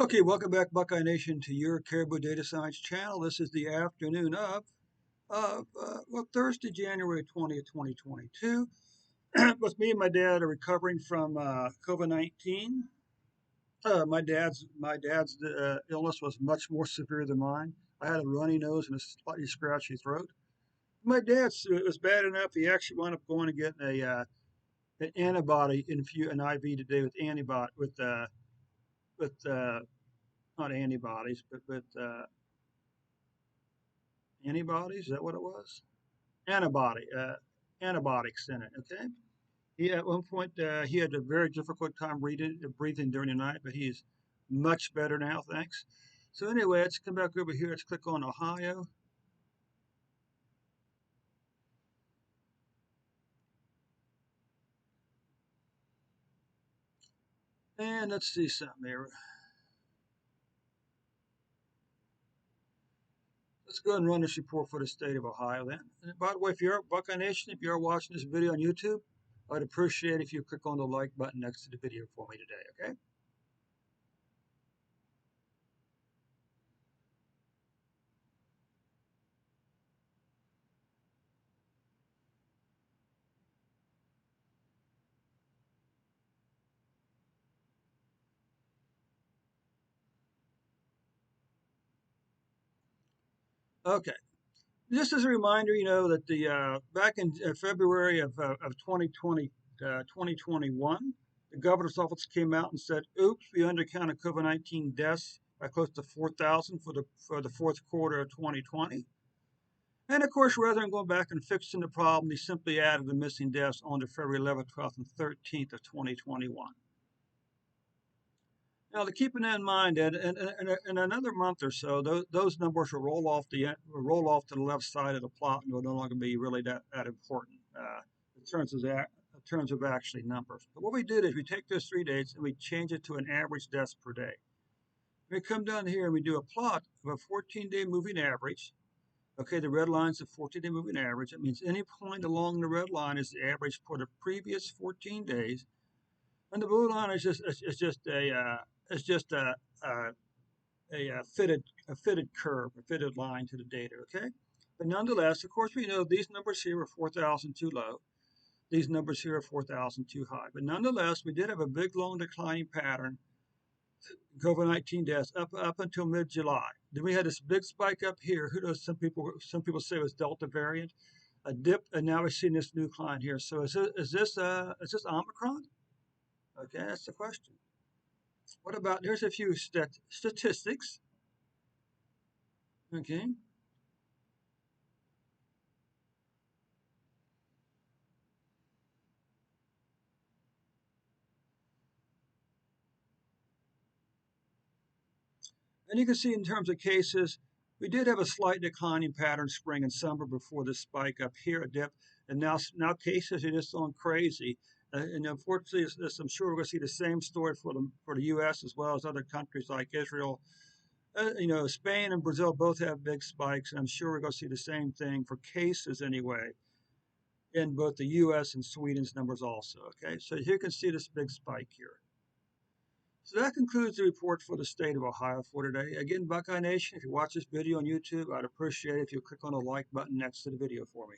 Okay, welcome back, Buckeye Nation, to your Caribou Data Science channel. This is the afternoon of Thursday, January 20th, 2022. With me and my dad are recovering from COVID-19. My dad's illness was much more severe than mine. I had a runny nose and a slightly scratchy throat. My dad's it was bad enough he actually wound up going to get an antibody an IV today with not antibodies, but with antibodies. Is that what it was? Antibiotics in it. Okay. He at one point he had a very difficult time breathing during the night, but he's much better now. Thanks. So anyway, let's come back over here. Let's click on Ohio, and let's see something here. Let's go ahead and run this report for the state of Ohio then. And by the way, if you're Buckeye Nation, if you're watching this video on YouTube, I'd appreciate if you click on the like button next to the video for me today. Okay. Okay. Just as a reminder, that the back in February of 2021, the governor's office came out and said, "Oops, we undercounted COVID-19 deaths by close to 4,000 for the fourth quarter of 2020." And of course, rather than going back and fixing the problem, they simply added the missing deaths onto February 11th, 12th, and 13th of 2021. Now, to keep in mind that in another month or so, those numbers will roll off to the left side of the plot and will no longer be really that important in terms of actually numbers. But what we did is we take those 3 days and we change it to an average deaths per day. We come down here and we do a plot of a 14-day moving average. Okay, the red line is the 14-day moving average. That means any point along the red line is the average for the previous 14 days, and the blue line is just a fitted curve, a fitted line to the data. Okay, but nonetheless, of course, we know these numbers here are 4,000 too low. These numbers here are 4,000 too high. But nonetheless, we did have a big, long declining pattern, COVID-19 deaths up until mid-July. Then we had this big spike up here. Who knows? Some people say it was Delta variant, a dip, and now we're seeing this new decline here. So is this Omicron? Okay, that's the question. What about, here's a few statistics. Okay. And you can see in terms of cases, we did have a slight declining pattern spring and summer before the spike up here, a dip, and now cases are just going crazy. And unfortunately, I'm sure we're going to see the same story for the U.S. as well as other countries like Israel. Spain and Brazil both have big spikes, and I'm sure we're going to see the same thing for cases anyway in both the U.S. and Sweden's numbers also. Okay, so you can see this big spike here. So that concludes the report for the state of Ohio for today. Again, Buckeye Nation, if you watch this video on YouTube, I'd appreciate it if you click on the like button next to the video for me.